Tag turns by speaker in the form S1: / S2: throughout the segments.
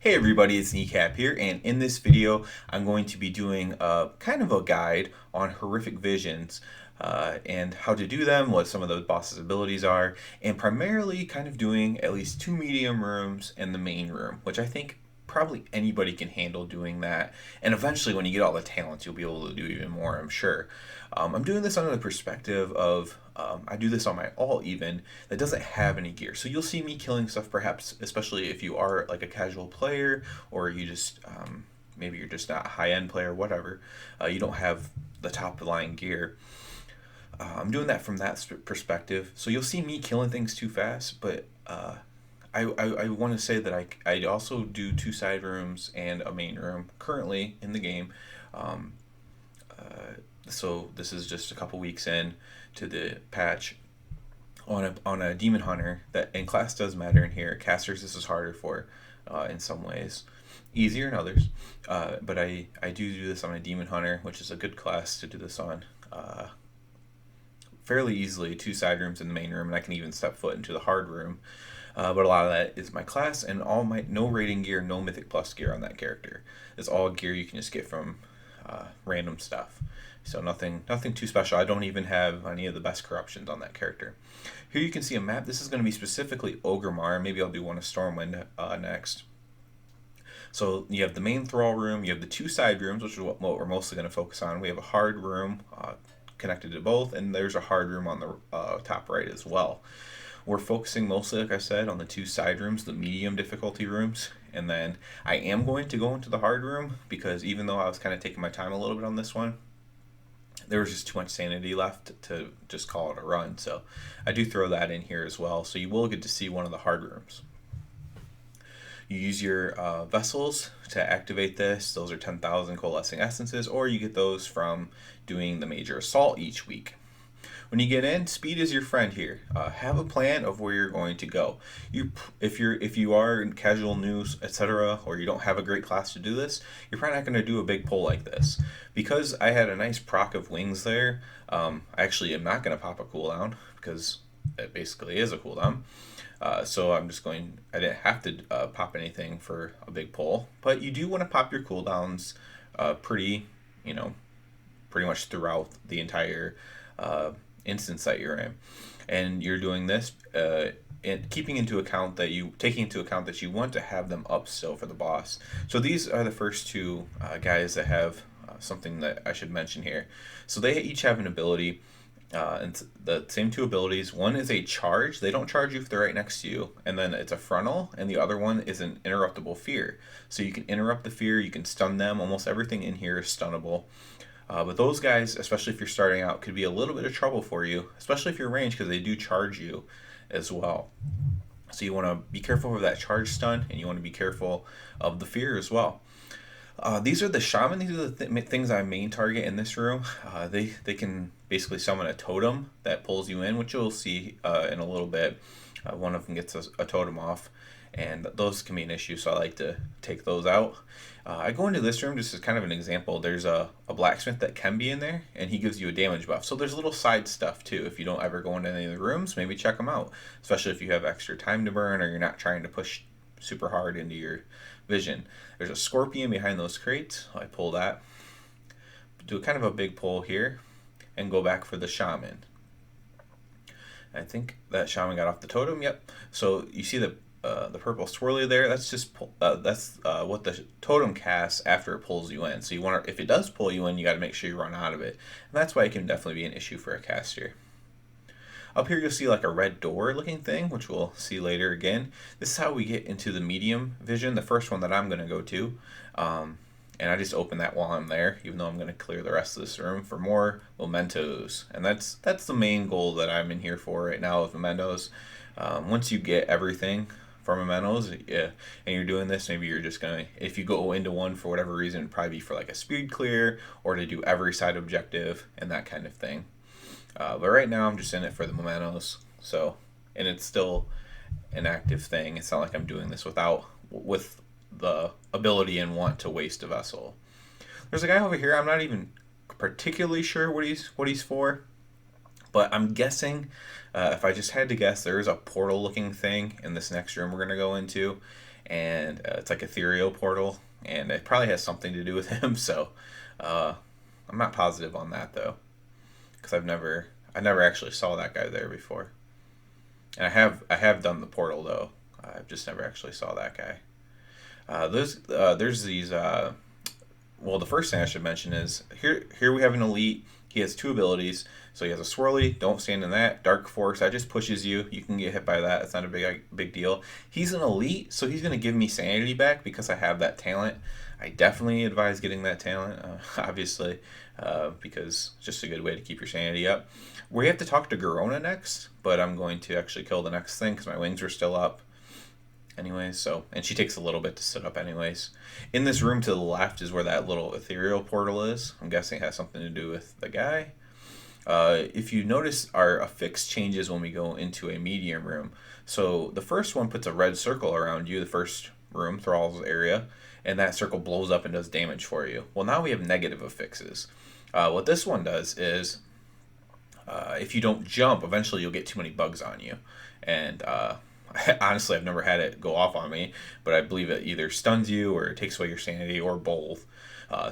S1: Hey everybody, it's Kneecap here, and in this video, I'm going to be doing kind of a guide on horrific visions and how to do them, what some of those bosses' abilities are, and primarily kind of doing at least two medium rooms and the main room, which I think probably anybody can handle doing that. And eventually, when you get all the talents, you'll be able to do even more, I'm sure. I'm doing this under the perspective of I do this on my all even that doesn't have any gear. So you'll see me killing stuff perhaps, especially if you are like a casual player or you just maybe you're just not a high end player, whatever. You don't have the top of the line gear. I'm doing that from that perspective. So you'll see me killing things too fast, but I want to say that I also do two side rooms and a main room currently in the game. Um, so this is just a couple weeks in to the patch on a demon hunter that, and class does matter in here. Casters this is harder for in some ways, easier in others. But I do this on a demon hunter, which is a good class to do this on. Fairly easily, two side rooms in the main room, and I can even step foot into the hard room. But a lot of that is my class and all my no rating gear, no mythic plus gear on that character. It's all gear you can just get from random stuff. So nothing too special. I don't even have any of the best corruptions on that character. Here you can see a map. This is going to be specifically Orgrimmar. Maybe I'll do one of Stormwind next. So you have the main Thrall room. You have the two side rooms, which is what we're mostly going to focus on. We have a hard room connected to both, and there's a hard room on the top right as well. We're focusing mostly, like I said, on the two side rooms, the medium difficulty rooms, and then I am going to go into the hard room because even though I was kind of taking my time a little bit on this one, there was just too much sanity left to just call it a run. So I do throw that in here as well. So you will get to see one of the hard rooms. You use your vessels to activate this. Those are 10,000 coalescing essences, or you get those from doing the major assault each week. When you get in, speed is your friend here. Have a plan of where you're going to go. If you are in casual news, etc., or you don't have a great class to do this, you're probably not going to do a big pull like this. Because I had a nice proc of wings there, I actually am not going to pop a cooldown because it basically is a cooldown. So I'm just going. I didn't have to pop anything for a big pull, but you do want to pop your cooldowns pretty, pretty much throughout the entire instance that you're in, and you're doing this and taking into account that you want to have them up still for the boss. So these are the first two guys that have something that I should mention here. So they each have an ability. And the same two abilities. One is a charge. They don't charge you if they're right next to you. And then it's a frontal. And the other one is an interruptible fear. So you can interrupt the fear. You can stun them. Almost everything in here is stunnable. But those guys, especially if you're starting out, could be a little bit of trouble for you. Especially if you're ranged, because they do charge you as well. So you want to be careful of that charge stun. And you want to be careful of the fear as well. These are the shaman. These are the things I main target in this room. They can basically summon a totem that pulls you in, which you'll see in a little bit. One of them gets a totem off, and those can be an issue, so I like to take those out. I go into this room just as kind of an example. There's a blacksmith that can be in there, and he gives you a damage buff. So there's little side stuff too. If you don't ever go into any of the rooms, maybe check them out, especially if you have extra time to burn or you're not trying to push super hard into your vision. There's a scorpion behind those crates. I pull that. Do kind of a big pull here and go back for the shaman. I think that shaman got off the totem. Yep. So you see the purple swirly there. That's just what the totem casts after it pulls you in. So you want to, if it does pull you in, you got to make sure you run out of it. And that's why it can definitely be an issue for a caster. Up here you'll see like a red door looking thing, which we'll see later again. This is how we get into the medium vision, the first one that I'm going to go to. And I just open that while I'm there, even though I'm going to clear the rest of this room for more mementos. And that's the main goal that I'm in here for right now with mementos. Once you get everything for mementos, and you're doing this, maybe you're just going to, if you go into one for whatever reason, it'd probably be for like a speed clear or to do every side objective and that kind of thing. But right now I'm just in it for the mementos. So, and it's still an active thing. It's not like I'm doing this with the ability and want to waste a vessel. There's a guy over here. I'm not even particularly sure what he's for, but I'm guessing. If I just had to guess, there is a portal-looking thing in this next room we're gonna go into, and it's like ethereal portal, and it probably has something to do with him. So uh, I'm not positive on that though, because I never actually saw that guy there before, and I have done the portal though. I've just never actually saw that guy. There's these. Well, the first thing I should mention is here we have an elite. He has two abilities. So he has a swirly. Don't stand in that. Dark force. That just pushes you. You can get hit by that. It's not a big deal. He's an elite, so he's gonna give me sanity back because I have that talent. I definitely advise getting that talent, obviously, because it's just a good way to keep your sanity up. We have to talk to Garona next, but I'm going to actually kill the next thing because my wings are still up. Anyways, so, and she takes a little bit to sit up anyways. In this room to the left is where that little ethereal portal is. I'm guessing it has something to do with the guy. If you notice, our affix changes when we go into a medium room. So the first one puts a red circle around you, the first room, Thrall's area, and that circle blows up and does damage for you. Well, now we have negative affixes. What this one does is, if you don't jump, eventually you'll get too many bugs on you. And honestly, I've never had it go off on me, but I believe it either stuns you or it takes away your sanity or both.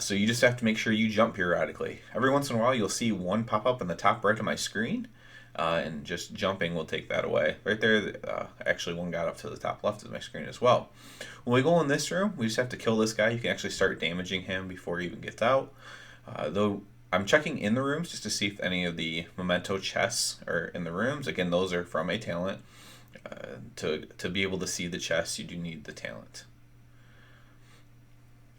S1: So you just have to make sure you jump periodically. Every once in a while, you'll see one pop up in the top right of my screen, and just jumping will take that away. Right there, actually one got up to the top left of my screen as well. When we go in this room, we just have to kill this guy. You can actually start damaging him before he even gets out. Though I'm checking in the rooms just to see if any of the memento chests are in the rooms. Again, those are from a talent. To be able to see the chests, you do need the talent.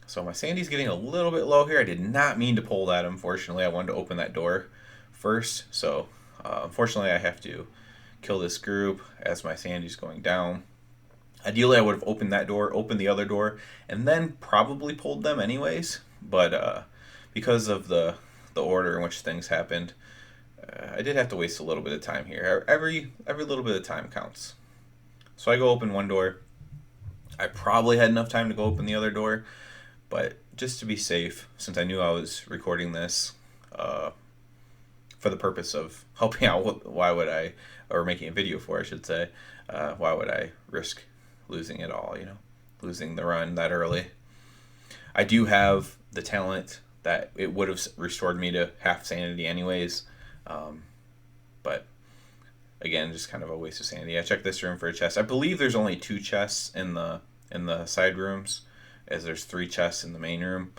S1: So my sandy's getting a little bit low here. I did not mean to pull that, unfortunately. I wanted to open that door first. So unfortunately, I have to kill this group as my sandy's going down. Ideally, I would have opened that door, opened the other door, and then probably pulled them anyways. But because of the order in which things happened, I did have to waste a little bit of time here. Every little bit of time counts. So I go open one door. I probably had enough time to go open the other door, but just to be safe, since I knew I was recording this for the purpose of helping out, why would I, or making a video for, I should say, why would I risk losing it all, losing the run that early? I do have the talent that it would have restored me to half sanity anyways, but again, just kind of a waste of sanity. I checked this room for a chest. I believe there's only 2 chests in the side rooms, as there's 3 chests in the main room.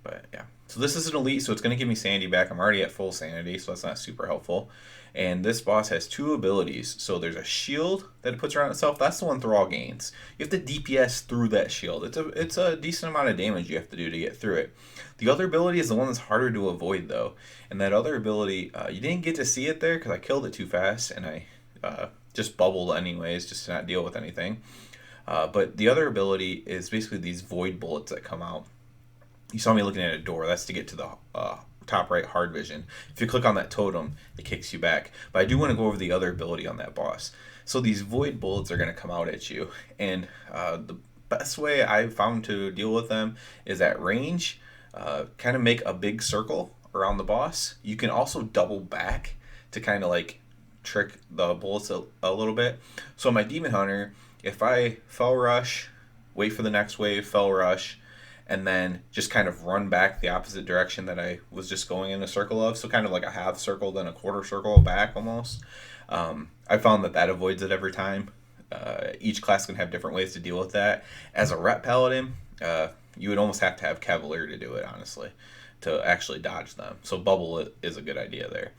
S1: But yeah, so this is an elite, so it's going to give me sanity back. I'm already at full sanity, so that's not super helpful. And this boss has 2 abilities. So there's a shield that it puts around itself. That's the one Thrall gains. You have to DPS through that shield. It's a decent amount of damage you have to do to get through it. The other ability is the one that's harder to avoid, though. And that other ability, you didn't get to see it there because I killed it too fast, and I just bubbled anyways, just to not deal with anything. But the other ability is basically these void bullets that come out. You saw me looking at a door. That's to get to the top right hard vision. If you click on that totem, it kicks you back. But I do want to go over the other ability on that boss. So these void bullets are going to come out at you. And the best way I've found to deal with them is at range. Kind of make a big circle around the boss. You can also double back to kind of like trick the bullets a little bit. So my Demon Hunter, if I fell rush, wait for the next wave, fell rush, and then just kind of run back the opposite direction that I was just going in a circle of, so kind of like a half circle, then a quarter circle back almost. I found that avoids it every time. Each class can have different ways to deal with that. As a rep paladin, you would almost have to have Cavalier to do it, honestly, to actually dodge them. So bubble is a good idea there.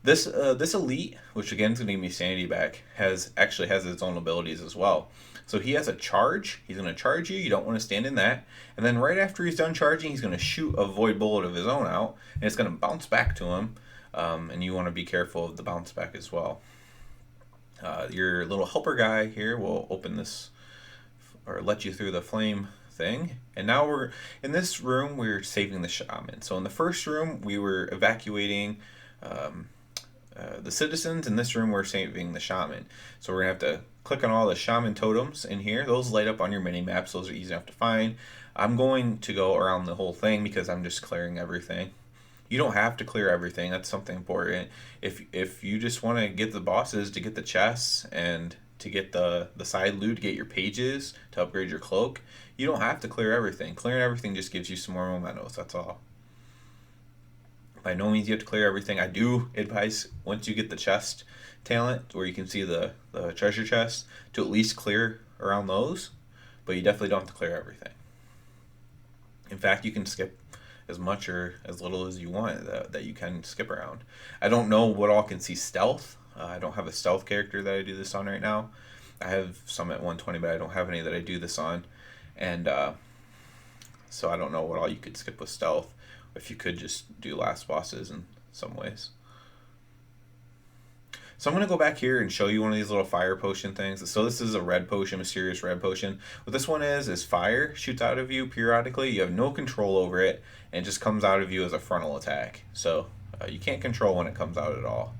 S1: This elite, which again is going to give me sanity back, has its own abilities as well. So he has a charge. He's going to charge you. You don't want to stand in that. And then right after he's done charging, he's going to shoot a void bullet of his own out, and it's going to bounce back to him. And you want to be careful of the bounce back as well. Your little helper guy here will open this, or let you through the flame thing. And now we're in this room. We're saving the shaman. So in the first room, we were evacuating the citizens. In this room, we're saving the shaman. So we're gonna have to click on all the shaman totems in here. Those light up on your mini maps. Those are easy enough to find. I'm going to go around the whole thing because I'm just clearing everything. You don't have to clear everything. That's something important. If you just want to get the bosses to get the chests and to get the side loot, to get your pages, to upgrade your cloak. You don't have to clear everything. Clearing everything just gives you some more mementos, that's all. By no means you have to clear everything. I do advise, once you get the chest talent, where you can see the treasure chest, to at least clear around those, but you definitely don't have to clear everything. In fact, you can skip as much or as little as you want that you can skip around. I don't know what all can see stealth. I don't have a stealth character that I do this on right now. I have some at 120, but I don't have any that I do this on. And so I don't know what all you could skip with stealth, if you could just do last bosses in some ways. So I'm going to go back here and show you one of these little fire potion things. So this is a red potion, mysterious red potion. What this one is fire shoots out of you periodically. You have no control over it, and it just comes out of you as a frontal attack. So you can't control when it comes out at all.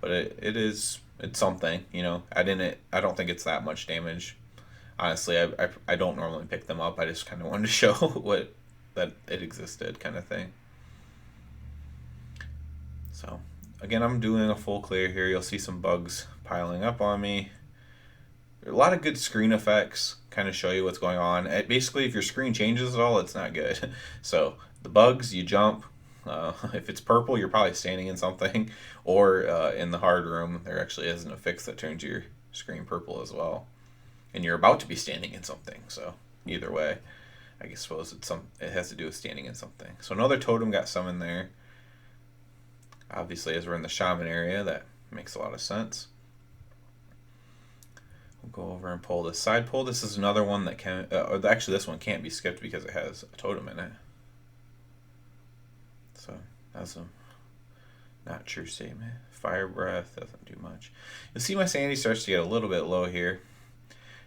S1: But it's something, you know. I don't think it's that much damage. Honestly, I don't normally pick them up. I just kind of wanted to show that it existed, kind of thing. So again, I'm doing a full clear here. You'll see some bugs piling up on me. There are a lot of good screen effects, kind of show you what's going on. Basically, if your screen changes at all, it's not good. So the bugs, you jump. If it's purple, you're probably standing in something. Or in the hard room, there actually isn't a fix that turns your screen purple as well. And you're about to be standing in something. So either way, I suppose it has to do with standing in something. So another totem got summoned there. Obviously, as we're in the shaman area, that makes a lot of sense. We'll go over and pull this side pull. This is another one that can, actually this one can't be skipped because it has a totem in it. So that's a not true statement. Fire breath doesn't do much. You'll see my sanity starts to get a little bit low here.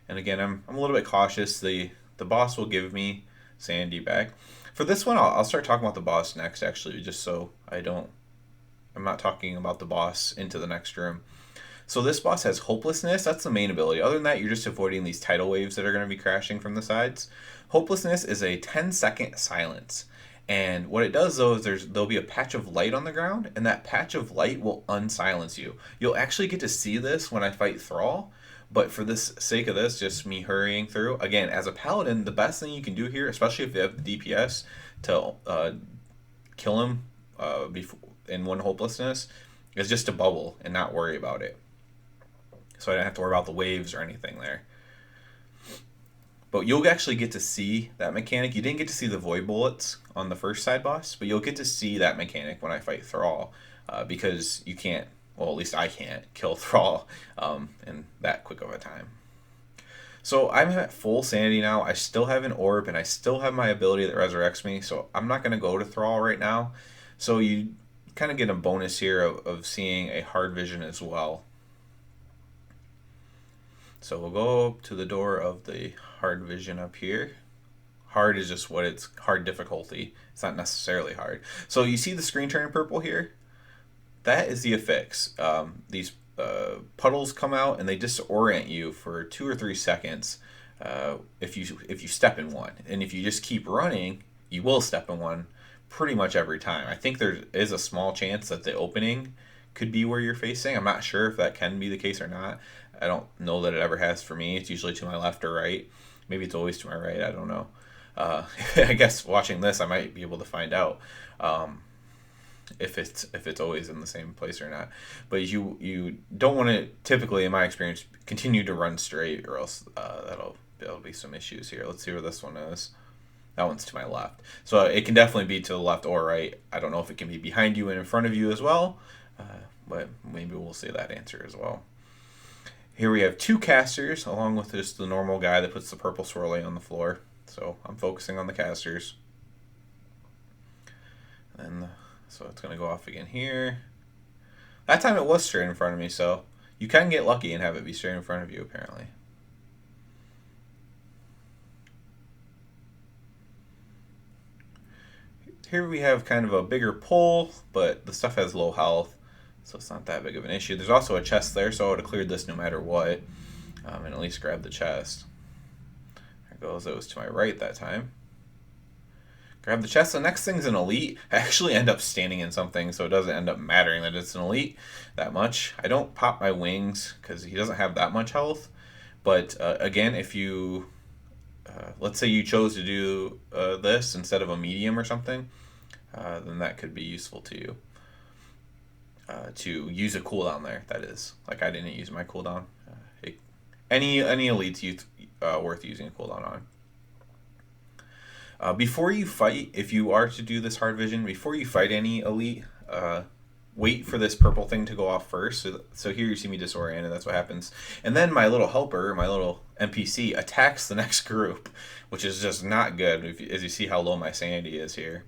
S1: And again, I'm a little bit cautious. The boss will give me sanity back. For this one, I'll start talking about the boss next, actually, just so I'm not talking about the boss into the next room. So this boss has Hopelessness. That's the main ability. Other than that, you're just avoiding these tidal waves that are going to be crashing from the sides. Hopelessness is a 10-second silence. And what it does, though, is there'll be a patch of light on the ground, and that patch of light will unsilence you. You'll actually get to see this when I fight Thrall, but for the sake of this, just me hurrying through. Again, as a paladin, the best thing you can do here, especially if you have the DPS, to kill him in one Hopelessness, is just to bubble and not worry about it. So I don't have to worry about the waves or anything there. But you'll actually get to see that mechanic. You didn't get to see the void bullets on the first side boss, but you'll get to see that mechanic when I fight Thrall, because you can't, well, at least I can't kill Thrall in that quick of a time. So I'm at full sanity now. I still have an orb, and I still have my ability that resurrects me, so I'm not going to go to Thrall right now. So you kind of get a bonus here of seeing a hard vision as well. So we'll go to the door of the hard vision up here. Hard is just what it's hard difficulty. It's not necessarily hard. So you see the screen turning purple here? That is the affix. These puddles come out and they disorient you for 2 or 3 seconds if you step in one. And if you just keep running, you will step in one pretty much every time. I think there is a small chance that the opening could be where you're facing. I'm not sure if that can be the case or not. I don't know that it ever has for me. It's usually to my left or right. Maybe it's always to my right. I don't know. I guess watching this, I might be able to find out if it's always in the same place or not. But you don't want to, typically, in my experience, continue to run straight, or else there'll be some issues here. Let's see where this one is. That one's to my left. So it can definitely be to the left or right. I don't know if it can be behind you and in front of you as well, but maybe we'll see that answer as well. Here we have 2 casters, along with just the normal guy that puts the purple swirly on the floor. So I'm focusing on the casters. And so it's going to go off again here. That time it was straight in front of me, so you can get lucky and have it be straight in front of you, apparently. Here we have kind of a bigger pull, but the stuff has low health, so it's not that big of an issue. There's also a chest there, so I would have cleared this no matter what, and at least grabbed the chest. There it goes. It was to my right that time. grab the chest. The next thing's an elite. I actually end up standing in something, so it doesn't end up mattering that it's an elite that much. I don't pop my wings because he doesn't have that much health. But again, if you, let's say you chose to do this instead of a medium or something, then that could be useful to you. To use a cooldown there, that is. Like I didn't use my cooldown. Any elites worth using a cooldown on. Before you fight, if you are to do this hard vision, before you fight any elite, wait for this purple thing to go off first. So here you see me disoriented, that's what happens. And then my little helper, my little NPC, attacks the next group, which is just not good, as you see how low my sanity is here.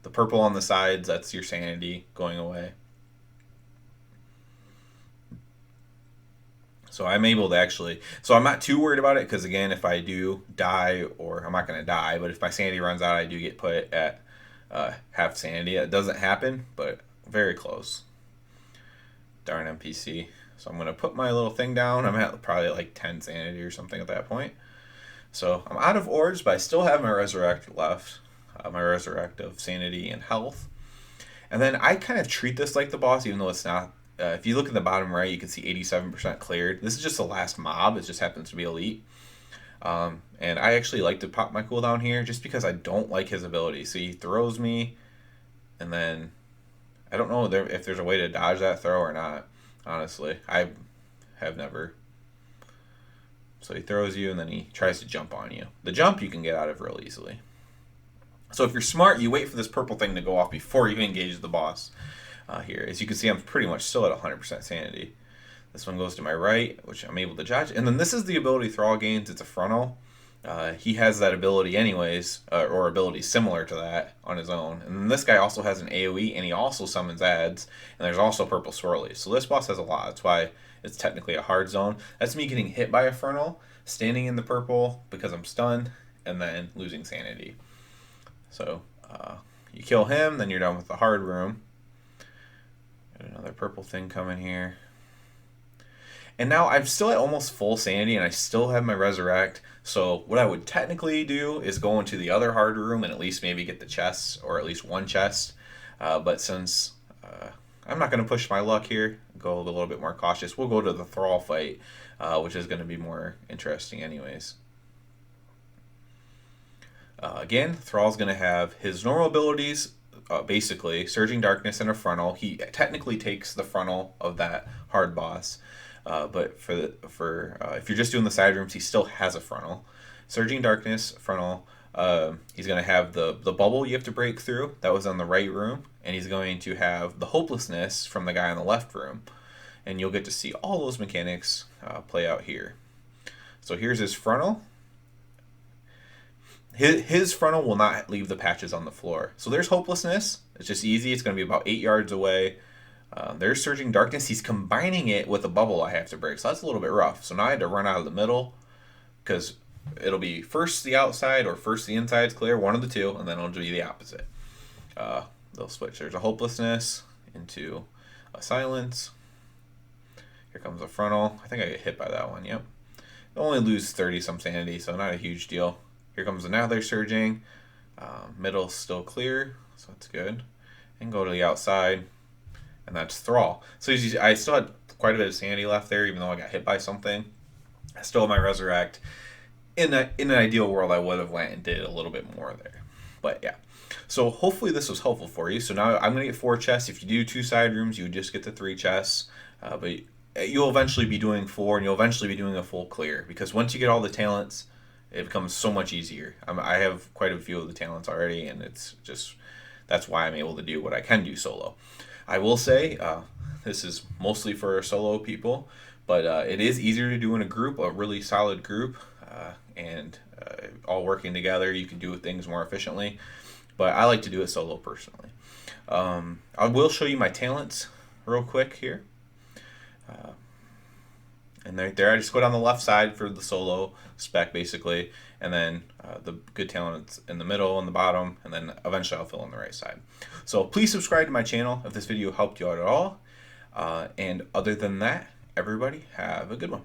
S1: The purple on the sides, that's your sanity going away. So I'm able to actually, so I'm not too worried about it, because again, if I do die, or I'm not going to die, but if my sanity runs out, I do get put at half sanity. It doesn't happen, but very close. Darn NPC. So I'm going to put my little thing down. I'm at probably like 10 sanity or something at that point. So I'm out of orbs, but I still have my resurrect left. My resurrect of sanity and health. And then I kind of treat this like the boss, even though it's not. If you look at the bottom right, you can see 87% cleared. This is just the last mob. It just happens to be elite. And I actually like to pop my cooldown here just because I don't like his ability. So he throws me, and then I don't know if there's a way to dodge that throw or not. Honestly, I have never. So he throws you, and then he tries to jump on you. The jump you can get out of real easily. So if you're smart, you wait for this purple thing to go off before you engage the boss here. As you can see, I'm pretty much still at 100% sanity. This one goes to my right, which I'm able to dodge. And then this is the ability Thrall gains. It's a frontal. He has that ability anyways, or ability similar to that on his own. And then this guy also has an AoE, and he also summons ads. And there's also purple swirlies. So this boss has a lot. That's why it's technically a hard zone. That's me getting hit by a frontal, standing in the purple because I'm stunned, and then losing sanity. So you kill him, then you're done with the hard room. Got another purple thing coming here. And now I'm still at almost full sanity, and I still have my resurrect. So what I would technically do is go into the other hard room and at least maybe get the chests, or at least one chest. But since I'm not going to push my luck here, go a little bit more cautious, we'll go to the Thrall fight, which is going to be more interesting anyways. Again, Thrall's going to have his normal abilities, basically, Surging Darkness and a frontal. He technically takes the frontal of that hard boss, but if you're just doing the side rooms, he still has a frontal. Surging Darkness, frontal. He's going to have the bubble you have to break through. That was on the right room. And he's going to have the hopelessness from the guy on the left room. And you'll get to see all those mechanics play out here. So here's his frontal. His frontal will not leave the patches on the floor. So there's hopelessness. It's just easy. It's going to be about 8 yards away. There's Surging Darkness. He's combining it with a bubble I have to break. So that's a little bit rough. So now I had to run out of the middle, because it'll be first the outside or first the inside's clear, one of the two, and then it'll be the opposite. They'll switch. There's a hopelessness into a silence. Here comes a frontal. I think I get hit by that one. Yep. I only lose 30 some sanity, so not a huge deal. Here comes another surging. Middle's still clear, so that's good. And go to the outside, and that's Thrall. So I still had quite a bit of sanity left there, even though I got hit by something. I still have my resurrect. In an ideal world, I would have went and did a little bit more there. But yeah. So hopefully this was helpful for you. So now I'm going to get 4 chests. If you do 2 side rooms, you would just get the 3 chests. But you'll eventually be doing 4, and you'll eventually be doing a full clear. Because once you get all the talents, it becomes so much easier. I have quite a few of the talents already, and it's just, that's why I'm able to do what I can do solo. I will say, this is mostly for solo people, but it is easier to do in a group, a really solid group, and all working together, you can do things more efficiently. But I like to do it solo personally. I will show you my talents real quick here. And there I just go down the left side for the solo spec, basically, and then the good talents in the middle and the bottom, and then eventually I'll fill in the right side. So please subscribe to my channel if this video helped you out at all. And other than that, everybody have a good one.